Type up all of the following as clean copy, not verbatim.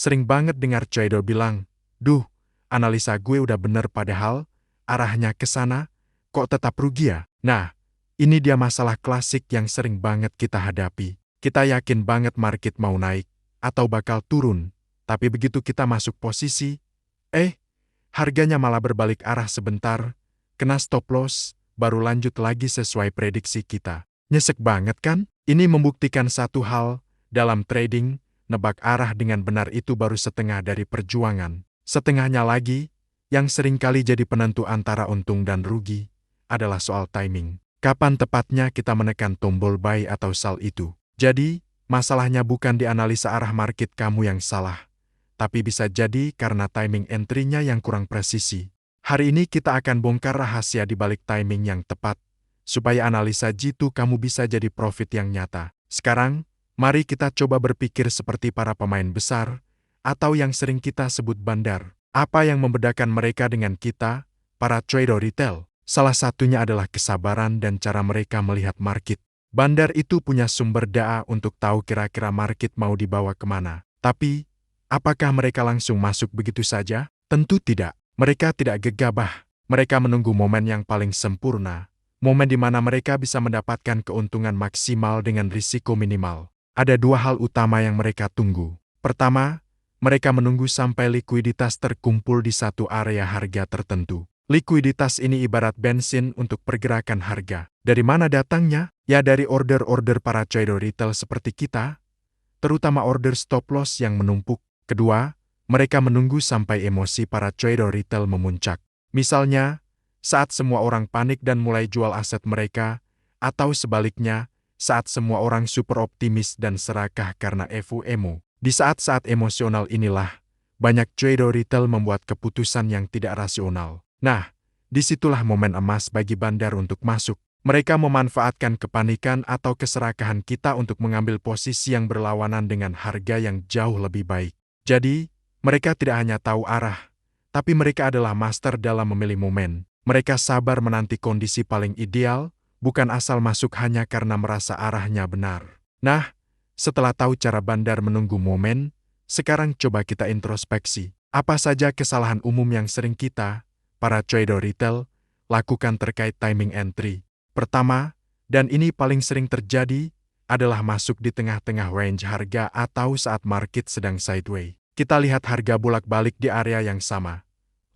Sering banget dengar trader bilang, "Duh, analisa gue udah bener padahal arahnya ke sana, kok tetap rugi ya?" Nah, ini dia masalah klasik yang sering banget kita hadapi. Kita yakin banget market mau naik atau bakal turun, tapi begitu kita masuk posisi, harganya malah berbalik arah sebentar, kena stop loss, baru lanjut lagi sesuai prediksi kita. Nyesek banget kan? Ini membuktikan satu hal, dalam trading, nebak arah dengan benar itu baru setengah dari perjuangan. Setengahnya lagi, yang seringkali jadi penentu antara untung dan rugi, adalah soal timing. Kapan tepatnya kita menekan tombol buy atau sell itu? Jadi, masalahnya bukan di analisa arah market kamu yang salah, tapi bisa jadi karena timing entry-nya yang kurang presisi. Hari ini kita akan bongkar rahasia di balik timing yang tepat, supaya analisa jitu kamu bisa jadi profit yang nyata. Sekarang, mari kita coba berpikir seperti para pemain besar, atau yang sering kita sebut bandar. Apa yang membedakan mereka dengan kita, para trader retail? Salah satunya adalah kesabaran dan cara mereka melihat market. Bandar itu punya sumber data untuk tahu kira-kira market mau dibawa kemana. Tapi, apakah mereka langsung masuk begitu saja? Tentu tidak. Mereka tidak gegabah. Mereka menunggu momen yang paling sempurna. Momen di mana mereka bisa mendapatkan keuntungan maksimal dengan risiko minimal. Ada dua hal utama yang mereka tunggu. Pertama, mereka menunggu sampai likuiditas terkumpul di satu area harga tertentu. Likuiditas ini ibarat bensin untuk pergerakan harga. Dari mana datangnya? Ya dari order-order para trader retail seperti kita, terutama order stop loss yang menumpuk. Kedua, mereka menunggu sampai emosi para trader retail memuncak. Misalnya, saat semua orang panik dan mulai jual aset mereka, atau sebaliknya, saat semua orang super optimis dan serakah karena FOMO. Di saat-saat emosional inilah, banyak trader retail membuat keputusan yang tidak rasional. Nah, disitulah momen emas bagi bandar untuk masuk. Mereka memanfaatkan kepanikan atau keserakahan kita untuk mengambil posisi yang berlawanan dengan harga yang jauh lebih baik. Jadi, mereka tidak hanya tahu arah, tapi mereka adalah master dalam memilih momen. Mereka sabar menanti kondisi paling ideal, bukan asal masuk hanya karena merasa arahnya benar. Nah, setelah tahu cara bandar menunggu momen, sekarang coba kita introspeksi. Apa saja kesalahan umum yang sering kita, para trader retail, lakukan terkait timing entry? Pertama, dan ini paling sering terjadi, adalah masuk di tengah-tengah range harga atau saat market sedang sideways. Kita lihat harga bolak-balik di area yang sama.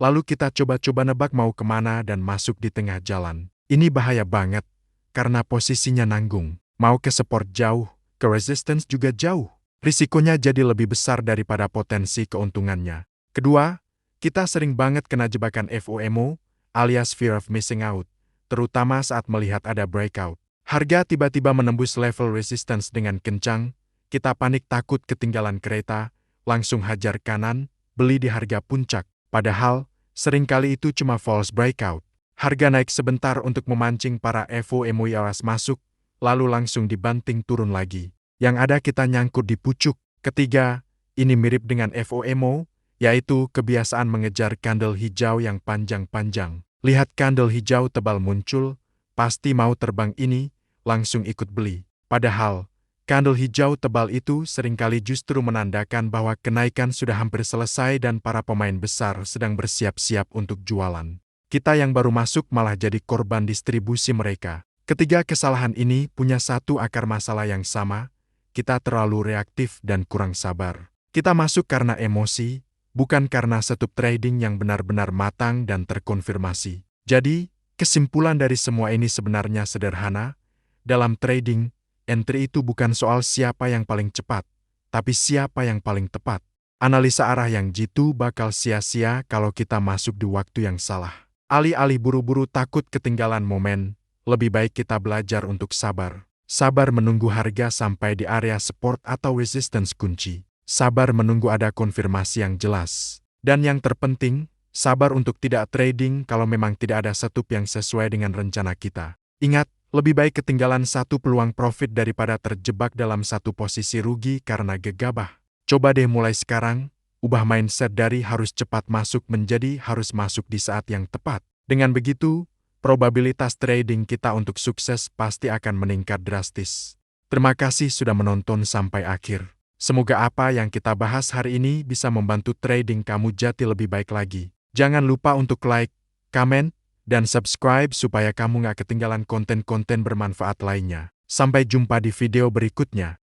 Lalu kita coba-coba nebak mau kemana dan masuk di tengah jalan. Ini bahaya banget, karena posisinya nanggung. Mau ke support jauh, ke resistance juga jauh. Risikonya jadi lebih besar daripada potensi keuntungannya. Kedua, kita sering banget kena jebakan FOMO, alias fear of missing out, terutama saat melihat ada breakout. Harga tiba-tiba menembus level resistance dengan kencang, kita panik takut ketinggalan kereta, langsung hajar kanan, beli di harga puncak. Padahal, seringkali itu cuma false breakout. Harga naik sebentar untuk memancing para FOMOers masuk, lalu langsung dibanting turun lagi. Yang ada kita nyangkut di pucuk. Ketiga, ini mirip dengan FOMO, yaitu kebiasaan mengejar candle hijau yang panjang-panjang. Lihat candle hijau tebal muncul, pasti mau terbang ini, langsung ikut beli. Padahal, candle hijau tebal itu seringkali justru menandakan bahwa kenaikan sudah hampir selesai dan para pemain besar sedang bersiap-siap untuk jualan. Kita yang baru masuk malah jadi korban distribusi mereka. Ketiga kesalahan ini punya satu akar masalah yang sama, kita terlalu reaktif dan kurang sabar. Kita masuk karena emosi, bukan karena setup trading yang benar-benar matang dan terkonfirmasi. Jadi, kesimpulan dari semua ini sebenarnya sederhana. Dalam trading, entry itu bukan soal siapa yang paling cepat, tapi siapa yang paling tepat. Analisa arah yang jitu bakal sia-sia kalau kita masuk di waktu yang salah. Alih-alih buru-buru takut ketinggalan momen, lebih baik kita belajar untuk sabar. Sabar menunggu harga sampai di area support atau resistance kunci. Sabar menunggu ada konfirmasi yang jelas. Dan yang terpenting, sabar untuk tidak trading kalau memang tidak ada setup yang sesuai dengan rencana kita. Ingat, lebih baik ketinggalan satu peluang profit daripada terjebak dalam satu posisi rugi karena gegabah. Coba deh mulai sekarang, ubah mindset dari harus cepat masuk menjadi harus masuk di saat yang tepat. Dengan begitu, probabilitas trading kita untuk sukses pasti akan meningkat drastis. Terima kasih sudah menonton sampai akhir. Semoga apa yang kita bahas hari ini bisa membantu trading kamu jadi lebih baik lagi. Jangan lupa untuk like, komen, dan subscribe supaya kamu nggak ketinggalan konten-konten bermanfaat lainnya. Sampai jumpa di video berikutnya.